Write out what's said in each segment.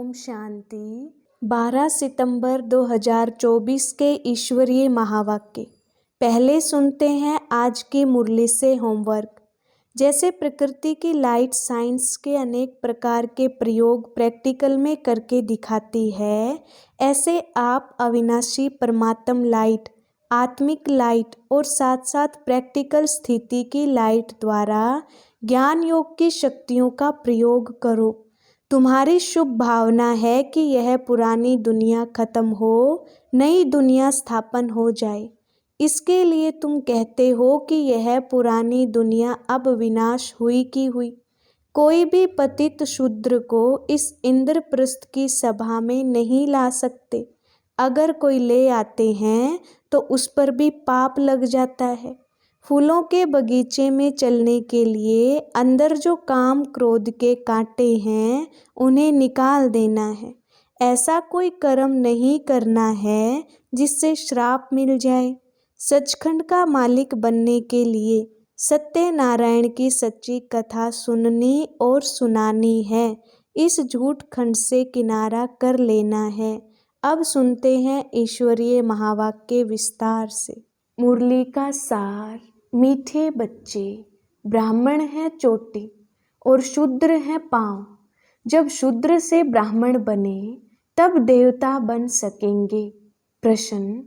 ओम शांति। 12 सितंबर 2024 के ईश्वरीय महावाक्य। पहले सुनते हैं आज की मुरली से होमवर्क। जैसे प्रकृति की लाइट साइंस के अनेक प्रकार के प्रयोग प्रैक्टिकल में करके दिखाती है, ऐसे आप अविनाशी परमात्म लाइट, आत्मिक लाइट और साथ साथ प्रैक्टिकल स्थिति की लाइट द्वारा ज्ञान योग की शक्तियों का प्रयोग करो। तुम्हारी शुभ भावना है कि यह पुरानी दुनिया खत्म हो, नई दुनिया स्थापन हो जाए। इसके लिए तुम कहते हो कि यह पुरानी दुनिया अब विनाश हुई की हुई। कोई भी पतित शूद्र को इस इंद्रप्रस्थ की सभा में नहीं ला सकते। अगर कोई ले आते हैं तो उस पर भी पाप लग जाता है। फूलों के बगीचे में चलने के लिए अंदर जो काम क्रोध के कांटे हैं उन्हें निकाल देना है। ऐसा कोई कर्म नहीं करना है जिससे श्राप मिल जाए। सचखंड का मालिक बनने के लिए सत्यनारायण की सच्ची कथा सुननी और सुनानी है। इस झूठ खंड से किनारा कर लेना है। अब सुनते हैं ईश्वरीय महावाक्य विस्तार से। मुरली का सार। मीठे बच्चे, ब्राह्मण है चोटी और शूद्र है पांव। जब शूद्र से ब्राह्मण बने तब देवता बन सकेंगे। प्रश्न,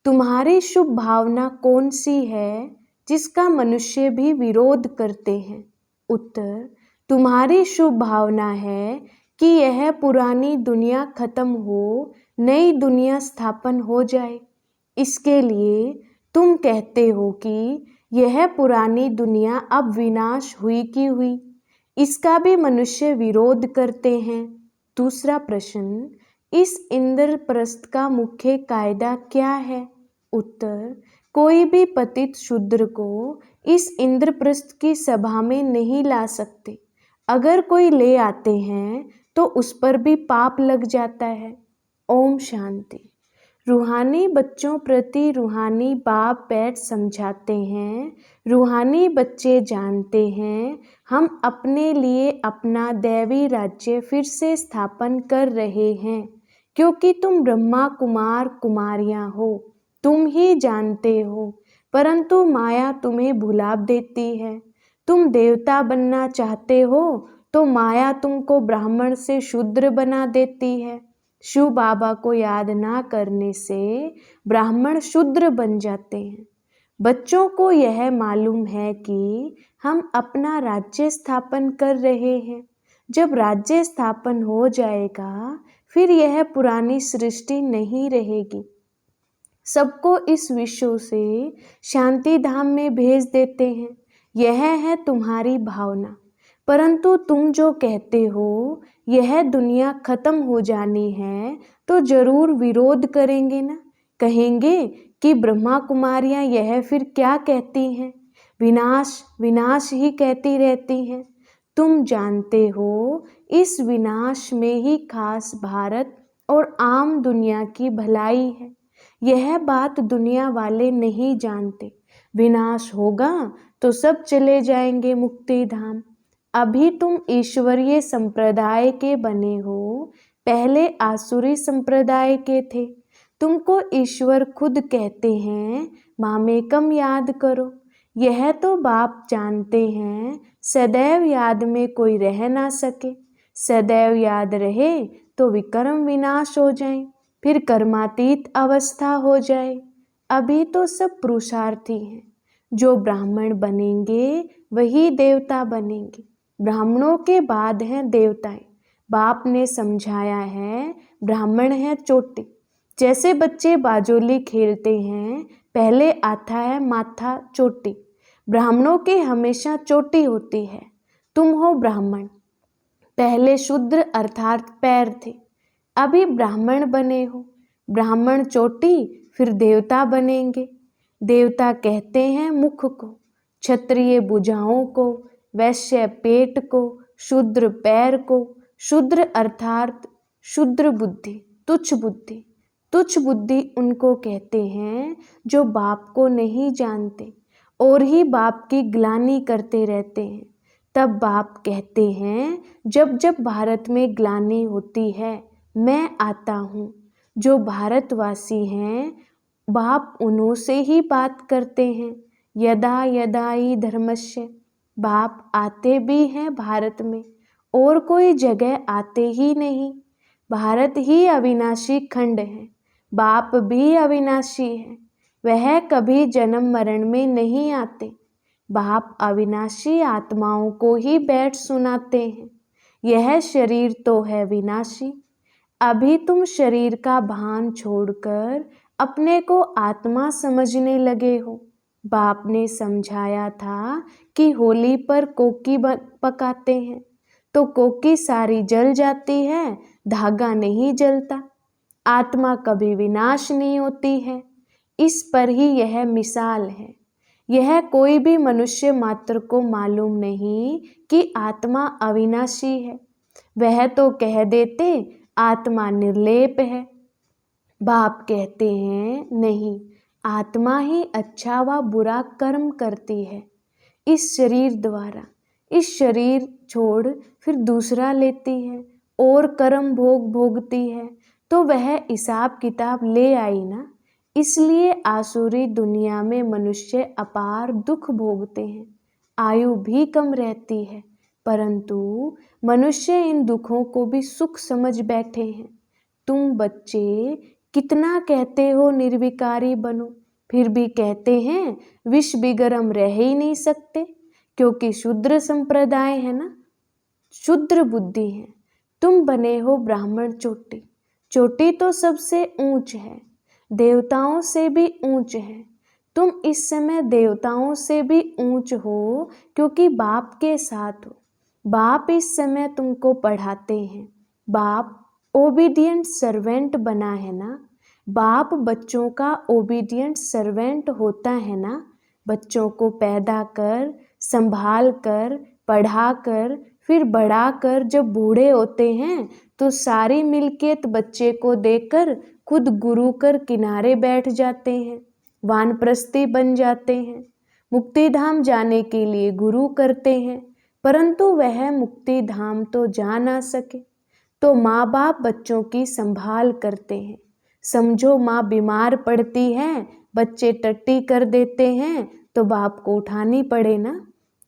तुम्हारी शुभ भावना कौन सी है जिसका मनुष्य भी विरोध करते हैं? उत्तर, तुम्हारी शुभ भावना है कि यह पुरानी दुनिया खत्म हो, नई दुनिया स्थापन हो जाए। इसके लिए तुम कहते हो कि यह पुरानी दुनिया अब विनाश हुई की हुई। इसका भी मनुष्य विरोध करते हैं। दूसरा प्रश्न, इस इंद्रप्रस्थ का मुख्य कायदा क्या है? उत्तर, कोई भी पतित शूद्र को इस इंद्रप्रस्थ की सभा में नहीं ला सकते। अगर कोई ले आते हैं तो उस पर भी पाप लग जाता है। ओम शांति। रूहानी बच्चों प्रति रूहानी बाप बैठ समझाते हैं। रूहानी बच्चे जानते हैं हम अपने लिए अपना दैवी राज्य फिर से स्थापन कर रहे हैं, क्योंकि तुम ब्रह्मा कुमार कुमारियां हो। तुम ही जानते हो, परंतु माया तुम्हें भुला देती है। तुम देवता बनना चाहते हो तो माया तुमको ब्राह्मण से शूद्र बना देती है। शिव बाबा को याद ना करने से ब्राह्मण शूद्र बन जाते हैं। बच्चों को यह मालूम है कि हम अपना राज्य स्थापन कर रहे हैं। जब राज्य स्थापन हो जाएगा फिर यह पुरानी सृष्टि नहीं रहेगी। सबको इस विश्व से शांति धाम में भेज देते हैं। यह है तुम्हारी भावना। परंतु तुम जो कहते हो यह दुनिया खत्म हो जानी है तो जरूर विरोध करेंगे ना। कहेंगे कि ब्रह्मा कुमारियां यह फिर क्या कहती हैं, विनाश विनाश ही कहती रहती हैं। तुम जानते हो इस विनाश में ही खास भारत और आम दुनिया की भलाई है। यह बात दुनिया वाले नहीं जानते। विनाश होगा तो सब चले जाएंगे मुक्ति धाम। अभी तुम ईश्वरीय संप्रदाय के बने हो, पहले आसुरी संप्रदाय के थे। तुमको ईश्वर खुद कहते हैं मामेकम याद करो। यह तो बाप जानते हैं सदैव याद में कोई रह ना सके। सदैव याद रहे तो विकर्म विनाश हो जाए, फिर कर्मातीत अवस्था हो जाए। अभी तो सब पुरुषार्थी हैं। जो ब्राह्मण बनेंगे वही देवता बनेंगे। ब्राह्मणों के बाद हैं देवताएं। बाप ने समझाया है ब्राह्मण है चोटी। जैसे बच्चे बाजोली खेलते हैं, पहले आता है माथा चोटी। ब्राह्मणों के हमेशा चोटी होती है। तुम हो ब्राह्मण। पहले शूद्र अर्थात पैर थे, अभी ब्राह्मण बने हो। ब्राह्मण चोटी, फिर देवता बनेंगे। देवता कहते हैं मुख को, क्षत्रिय भुजाओं को, वैश्य पेट को, शूद्र पैर को। शूद्र अर्थात शूद्र बुद्धि, तुच्छ बुद्धि। तुच्छ बुद्धि उनको कहते हैं जो बाप को नहीं जानते और ही बाप की ग्लानि करते रहते हैं। तब बाप कहते हैं, जब जब भारत में ग्लानि होती है मैं आता हूँ। जो भारतवासी हैं बाप उन्हों से ही बात करते हैं। यदा यदा ही धर्मस्य, बाप आते भी हैं भारत में, और कोई जगह आते ही नहीं। भारत ही अविनाशी खंड है, बाप भी अविनाशी है, वह कभी जन्म मरण में नहीं आते। बाप अविनाशी आत्माओं को ही बैठ सुनाते हैं। यह शरीर तो है विनाशी। अभी तुम शरीर का भान छोड़कर अपने को आत्मा समझने लगे हो। बाप ने समझाया था कि होली पर कोकी पकाते हैं तो कोकी सारी जल जाती है, धागा नहीं जलता। आत्मा कभी विनाश नहीं होती है। इस पर ही यह मिसाल है। यह कोई भी मनुष्य मात्र को मालूम नहीं कि आत्मा अविनाशी है। वह तो कह देते आत्मा निर्लेप है। बाप कहते हैं नहीं, आत्मा ही अच्छा व बुरा कर्म करती है इस शरीर द्वारा। इस शरीर छोड़ फिर दूसरा लेती है और कर्म भोगती है, तो वह हिसाब किताब ले आई ना। इसलिए आसुरी दुनिया में मनुष्य अपार दुख भोगते हैं, आयु भी कम रहती है, परंतु मनुष्य इन दुखों को भी सुख समझ बैठे हैं। तुम बच्चे कितना कहते हो निर्विकारी बनो, फिर भी कहते हैं विष बिगरम रह ही नहीं सकते, क्योंकि शूद्र संप्रदाय है ना, शूद्र बुद्धि है। तुम बने हो ब्राह्मण चोटी, चोटी तो सबसे ऊंच है, देवताओं से भी ऊंच है। तुम इस समय देवताओं से भी ऊंच हो, क्योंकि बाप के साथ हो। बाप इस समय तुमको पढ़ाते हैं। बाप ओबीडियंट सर्वेंट बना है ना। बाप बच्चों का ओबीडियंट सर्वेंट होता है ना। बच्चों को पैदा कर, संभाल कर, पढ़ा कर, फिर बड़ा कर जब बूढ़े होते हैं तो सारी मिल्कियत बच्चे को देकर खुद गुरु कर किनारे बैठ जाते हैं, वानप्रस्थी बन जाते हैं। मुक्ति धाम जाने के लिए गुरु करते हैं, परंतु वह मुक्ति धाम तो जा ना सके, तो माँ बाप बच्चों की संभाल करते हैं। समझो माँ बीमार पड़ती है, बच्चे टट्टी कर देते हैं तो बाप को उठानी पड़े ना।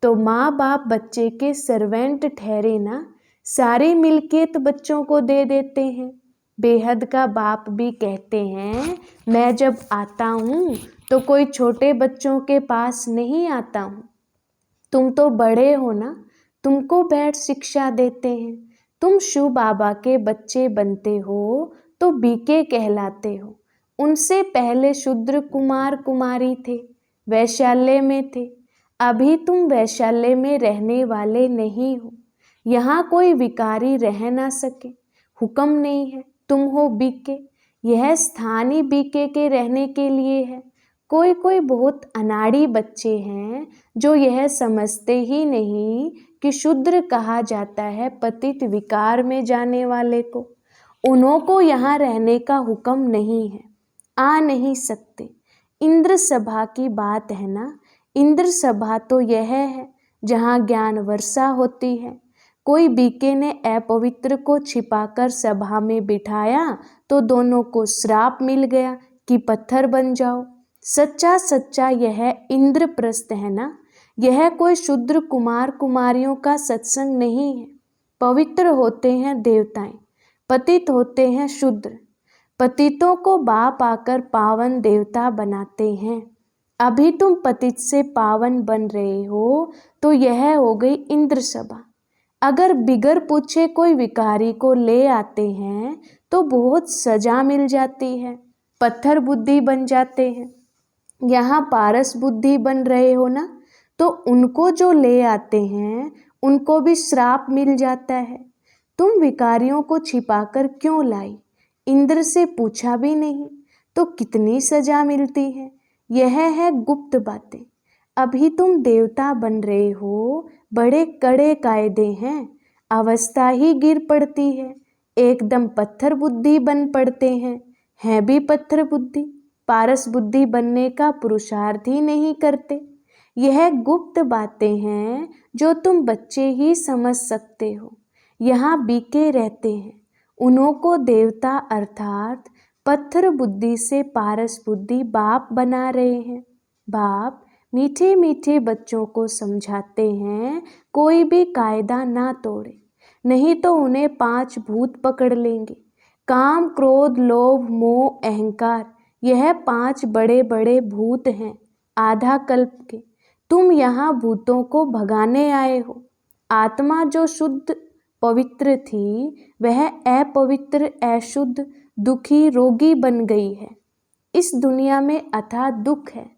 तो माँ बाप बच्चे के सर्वेंट ठहरे ना, सारी मिल्कियत बच्चों को दे देते हैं। बेहद का बाप भी कहते हैं मैं जब आता हूँ तो कोई छोटे बच्चों के पास नहीं आता हूँ। तुम तो बड़े हो ना, तुमको बैठ शिक्षा देते हैं। तुम शिव बाबा के बच्चे बनते हो तो बीके कहलाते हो। उनसे पहले शूद्र कुमार कुमारी थे, वैशाल्य में थे। अभी तुम वैशाल्य में रहने वाले नहीं हो। यहाँ कोई विकारी रह ना सके, हुक्म नहीं है। तुम हो बीके, यह स्थान ही बीके के रहने के लिए है। कोई कोई बहुत अनाड़ी बच्चे हैं जो यह समझते ही नहीं कि शूद्र कहा जाता है पतित विकार में जाने वाले को। उन्हों को यहाँ रहने का हुक्म नहीं है, आ नहीं सकते। इंद्र सभा की बात है ना। इंद्र सभा तो यह है जहाँ ज्ञान वर्षा होती है। कोई बीके ने अपवित्र को छिपाकर सभा में बिठाया तो दोनों को श्राप मिल गया कि पत्थर बन जाओ। सच्चा सच्चा यह इंद्रप्रस्थ है ना। यह कोई शूद्र कुमार कुमारियों का सत्संग नहीं है। पवित्र होते हैं देवताएं, पतित होते हैं शूद्र। पतितों को बाप आकर पावन देवता बनाते हैं। अभी तुम पतित से पावन बन रहे हो तो यह हो गई इंद्र सभा। अगर बिगर पूछे कोई विकारी को ले आते हैं तो बहुत सजा मिल जाती है, पत्थर बुद्धि बन जाते हैं। यहाँ पारस बुद्धि बन रहे हो ना, तो उनको जो ले आते हैं उनको भी श्राप मिल जाता है। तुम विकारियों को छिपाकर क्यों लाई, इंद्र से पूछा भी नहीं तो कितनी सजा मिलती है। यह है गुप्त बातें। अभी तुम देवता बन रहे हो, बड़े कड़े कायदे हैं। अवस्था ही गिर पड़ती है, एकदम पत्थर बुद्धि बन पड़ते हैं भी पत्थर बुद्धि। पारस बुद्धि बनने का पुरुषार्थ ही नहीं करते। यह गुप्त बातें हैं जो तुम बच्चे ही समझ सकते हो। यहाँ बीके रहते हैं, उन्हों को देवता अर्थात पत्थर बुद्धि से पारस बुद्धि बाप बना रहे हैं। बाप मीठे मीठे बच्चों को समझाते हैं कोई भी कायदा ना तोड़े, नहीं तो उन्हें 5 भूत पकड़ लेंगे। काम, क्रोध, लोभ, मोह, अहंकार, यह 5 बड़े बड़े भूत हैं आधा कल्प के। तुम यहाँ भूतों को भगाने आए हो। आत्मा जो शुद्ध पवित्र थी वह अपवित्र, अशुद्ध, दुखी, रोगी बन गई है। इस दुनिया में अथाह दुख है।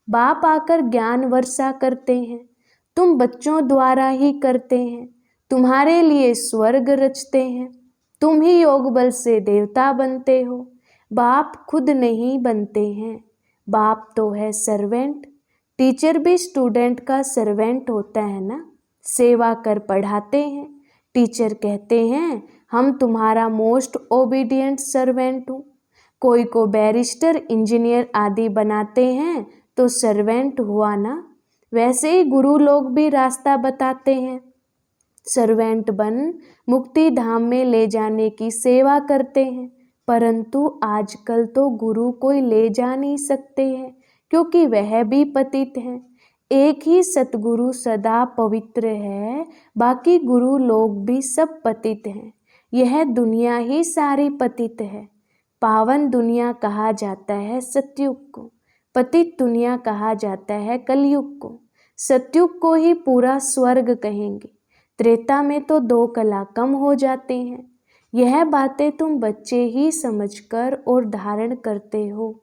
बाप आकर ज्ञान वर्षा करते हैं, तुम बच्चों द्वारा ही करते हैं। तुम्हारे लिए स्वर्ग रचते हैं, तुम ही योग बल से देवता बनते हो। बाप खुद नहीं बनते हैं, बाप तो है सर्वेंट। टीचर भी स्टूडेंट का सर्वेंट होता है ना, सेवा कर पढ़ाते हैं। टीचर कहते हैं हम तुम्हारा मोस्ट ओबीडिएंट सर्वेंट हूँ। कोई को बैरिस्टर, इंजीनियर आदि बनाते हैं तो सर्वेंट हुआ ना। वैसे ही गुरु लोग भी रास्ता बताते हैं, सर्वेंट बन मुक्ति धाम में ले जाने की सेवा करते हैं। परंतु आजकल तो गुरु कोई ले जा नहीं सकते हैं, क्योंकि वह भी पतित हैं। एक ही सतगुरु सदा पवित्र है, बाकी गुरु लोग भी सब पतित हैं। यह दुनिया ही सारी पतित है। पावन दुनिया कहा जाता है सतयुग को, पतित दुनिया कहा जाता है कलयुग को। सतयुग को ही पूरा स्वर्ग कहेंगे। त्रेता में तो 2 कला कम हो जाते हैं। यह बातें तुम बच्चे ही समझकर और धारण करते हो।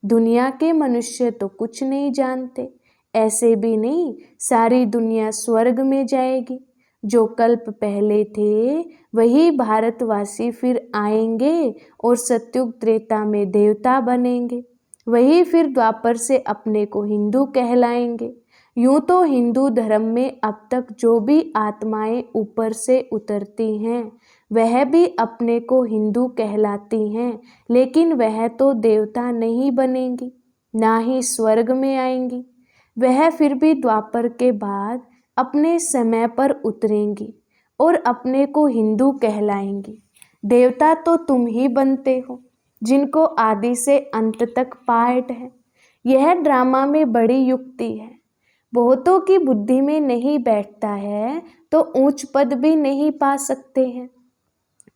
दुनिया के मनुष्य तो कुछ नहीं जानते। ऐसे भी नहीं सारी दुनिया स्वर्ग में जाएगी। जो कल्प पहले थे वही भारतवासी फिर आएंगे और सतयुग त्रेता में देवता बनेंगे। वही फिर द्वापर से अपने को हिंदू कहलाएंगे। यूं तो हिंदू धर्म में अब तक जो भी आत्माएं ऊपर से उतरती हैं वह भी अपने को हिंदू कहलाती हैं, लेकिन वह तो देवता नहीं बनेंगी, ना ही स्वर्ग में आएंगी। वह फिर भी द्वापर के बाद अपने समय पर उतरेंगी और अपने को हिंदू कहलाएंगी। देवता तो तुम ही बनते हो, जिनको आदि से अंत तक पाठ है। यह ड्रामा में बड़ी युक्ति है। बहुतों की बुद्धि में नहीं बैठता है तो ऊंच पद भी नहीं पा सकते हैं।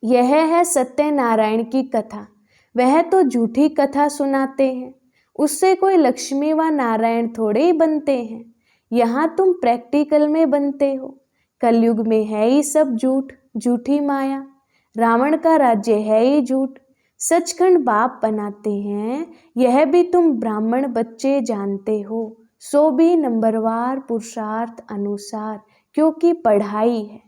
यह है सत्यनारायण की कथा। वह तो झूठी कथा सुनाते हैं, उससे कोई लक्ष्मी व नारायण थोड़े ही बनते हैं। यहाँ तुम प्रैक्टिकल में बनते हो। कलयुग में है ही सब झूठ, झूठी माया। रावण का राज्य है ही झूठ। सचखंड बाप बनाते हैं, यह भी तुम ब्राह्मण बच्चे जानते हो। सो भी नंबरवार पुरुषार्थ अनुसार, क्योंकि पढ़ाई है।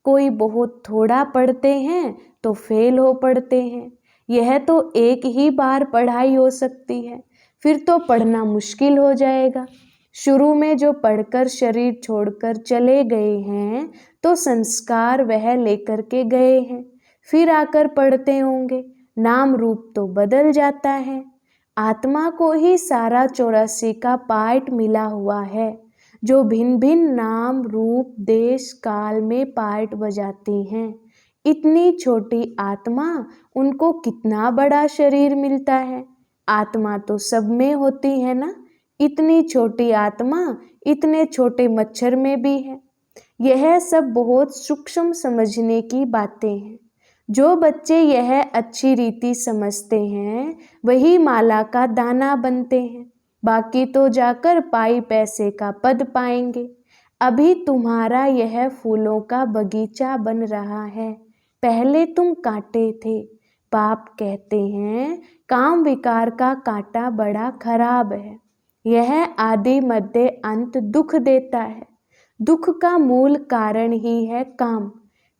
कोई बहुत थोड़ा पढ़ते हैं तो फेल हो पढ़ते हैं। यह तो एक ही बार पढ़ाई हो सकती है, फिर तो पढ़ना मुश्किल हो जाएगा। शुरू में जो पढ़कर शरीर छोड़कर चले गए हैं तो संस्कार वह लेकर के गए हैं, फिर आकर पढ़ते होंगे। नाम रूप तो बदल जाता है। आत्मा को ही सारा 84 का पाठ मिला हुआ है, जो भिन्न भिन्न नाम रूप देश काल में पार्ट बजाती हैं। इतनी छोटी आत्मा, उनको कितना बड़ा शरीर मिलता है। आत्मा तो सब में होती है ना। इतनी छोटी आत्मा इतने छोटे मच्छर में भी है। यह सब बहुत सूक्ष्म समझने की बातें हैं। जो बच्चे यह अच्छी रीति समझते हैं वही माला का दाना बनते हैं। बाकी तो जाकर पाई पैसे का पद पाएंगे। अभी तुम्हारा यह फूलों का बगीचा बन रहा है, पहले तुम कांटे थे। बाप कहते हैं काम विकार का कांटा बड़ा खराब है। यह आदि मध्य अंत दुख देता है। दुख का मूल कारण ही है काम।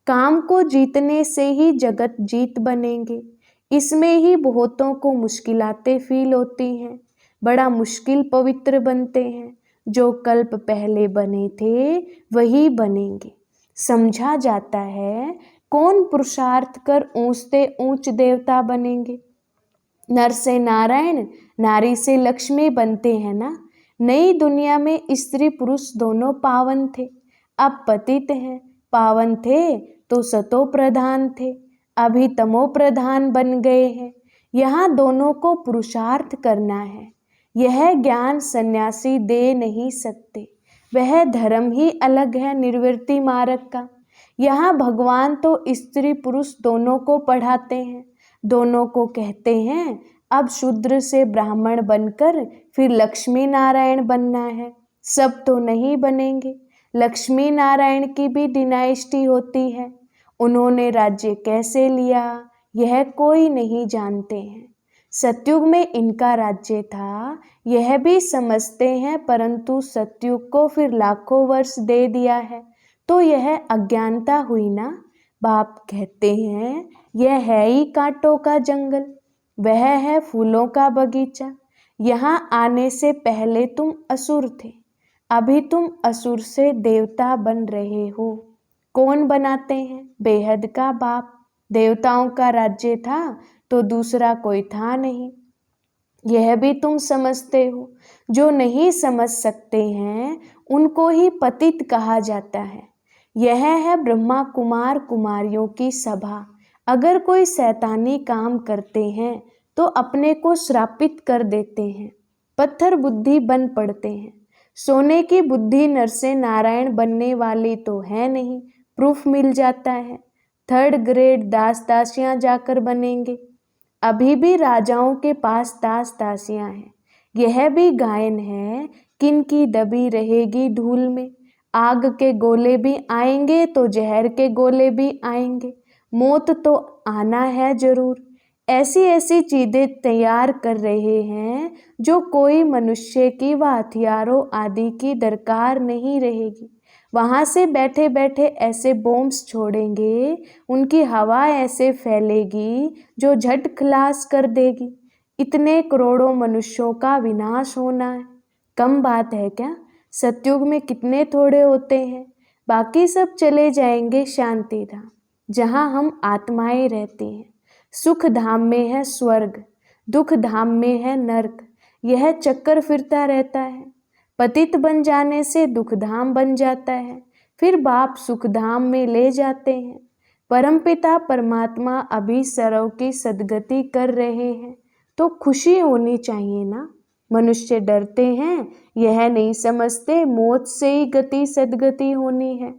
काम को जीतने से ही जगत जीत बनेंगे। इसमें ही बहुतों को मुश्किलातें फील होती हैं। बड़ा मुश्किल पवित्र बनते हैं। जो कल्प पहले बने थे वही बनेंगे। समझा जाता है कौन पुरुषार्थ कर ऊंचते ऊंच देवता बनेंगे। नर से नारायण, नारी से लक्ष्मी बनते हैं ना। नई दुनिया में स्त्री पुरुष दोनों पावन थे, अब पतित हैं। पावन थे तो सतो प्रधान थे, अभी तमो प्रधान बन गए हैं। यहाँ दोनों को पुरुषार्थ करना है। यह ज्ञान सन्यासी दे नहीं सकते, वह धर्म ही अलग है निवृत्ति मार्ग का। यहाँ भगवान तो स्त्री पुरुष दोनों को पढ़ाते हैं, दोनों को कहते हैं अब शूद्र से ब्राह्मण बनकर फिर लक्ष्मी नारायण बनना है। सब तो नहीं बनेंगे, लक्ष्मी नारायण की भी डिनाइस्टी होती है। उन्होंने राज्य कैसे लिया यह कोई नहीं जानते हैं। सतयुग में इनका राज्य था यह भी समझते हैं, परंतु सतयुग को फिर लाखों वर्ष दे दिया है, तो यह अज्ञानता हुई ना। बाप कहते हैं यह है ही कांटों का जंगल, वह है फूलों का बगीचा। यहाँ आने से पहले तुम असुर थे, अभी तुम असुर से देवता बन रहे हो। कौन बनाते हैं? बेहद का बाप। देवताओं का राज्य था तो दूसरा कोई था नहीं, यह भी तुम समझते हो। जो नहीं समझ सकते हैं उनको ही पतित कहा जाता है। यह है ब्रह्मा कुमार कुमारियों की सभा। अगर कोई शैतानी काम करते हैं तो अपने को श्रापित कर देते हैं, पत्थर बुद्धि बन पड़ते हैं। सोने की बुद्धि नर से नारायण बनने वाली तो है नहीं, प्रूफ मिल जाता है। 3rd ग्रेड दास दासियां जाकर बनेंगे। अभी भी राजाओं के पास दास दासियां हैं। यह भी गायन है, किन की दबी रहेगी धूल में। आग के गोले भी आएंगे तो जहर के गोले भी आएंगे, मौत तो आना है जरूर। ऐसी ऐसी चीज़ें तैयार कर रहे हैं जो कोई मनुष्य की व हथियारों आदि की दरकार नहीं रहेगी। वहाँ से बैठे बैठे ऐसे बॉम्ब्स छोड़ेंगे, उनकी हवा ऐसे फैलेगी जो झट खलास कर देगी। इतने करोड़ों मनुष्यों का विनाश होना है, कम बात है क्या? सतयुग में कितने थोड़े होते हैं। बाकी सब चले जाएंगे शांति धाम, जहाँ हम आत्माएं रहती हैं। सुख धाम में है स्वर्ग, दुख धाम में है नर्क। यह चक्कर फिरता रहता है। पतित बन जाने से दुख धाम बन जाता है, फिर बाप सुख धाम में ले जाते हैं। परमपिता परमात्मा अभी सर्व की सद्गति कर रहे हैं, तो खुशी होनी चाहिए ना। मनुष्य डरते हैं, यह नहीं समझते मौत से ही गति सद्गति होनी है।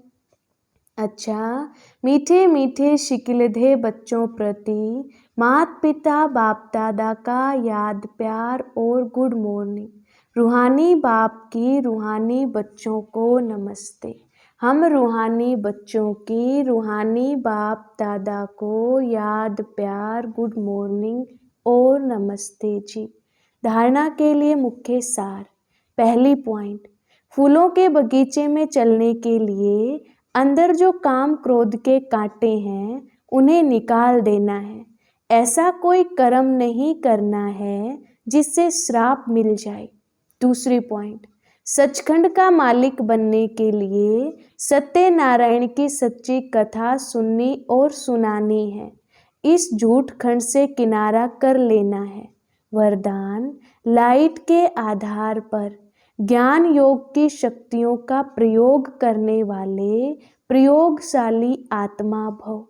अच्छा, मीठे मीठे शिकिलधे बच्चों प्रति माता पिता बाप दादा का याद प्यार और गुड मॉर्निंग। रूहानी बाप की रूहानी बच्चों को नमस्ते। हम रूहानी बच्चों की रूहानी बाप दादा को याद प्यार गुड मॉर्निंग और नमस्ते जी। धारणा के लिए मुख्य सार। पहली पॉइंट, फूलों के बगीचे में चलने के लिए अंदर जो काम क्रोध के कांटे हैं उन्हें निकाल देना है। ऐसा कोई कर्म नहीं करना है जिससे श्राप मिल जाए। दूसरी पॉइंट, सचखंड का मालिक बनने के लिए सत्यनारायण की सच्ची कथा सुननी और सुनानी है। इस झूठ खंड से किनारा कर लेना है। वरदान, लाइट के आधार पर ज्ञान योग की शक्तियों का प्रयोग करने वाले प्रयोगशाली आत्मा भव।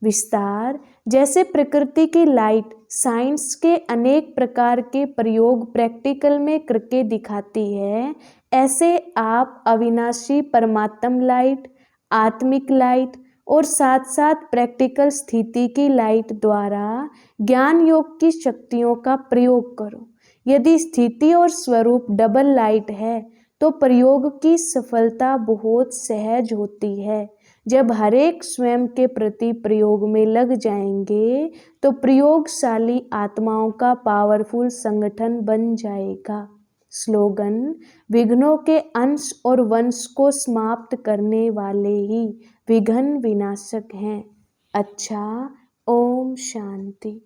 विस्तार, जैसे प्रकृति की लाइट साइंस के अनेक प्रकार के प्रयोग प्रैक्टिकल में करके दिखाती है, ऐसे आप अविनाशी परमात्म लाइट, आत्मिक लाइट और साथ साथ प्रैक्टिकल स्थिति की लाइट द्वारा ज्ञान योग की शक्तियों का प्रयोग करो। यदि स्थिति और स्वरूप डबल लाइट है तो प्रयोग की सफलता बहुत सहज होती है। जब हरेक स्वयं के प्रति प्रयोग में लग जाएंगे तो प्रयोगशाली आत्माओं का पावरफुल संगठन बन जाएगा। स्लोगन, विघ्नों के अंश और वंश को समाप्त करने वाले ही विघ्न विनाशक हैं। अच्छा, ओम शांति।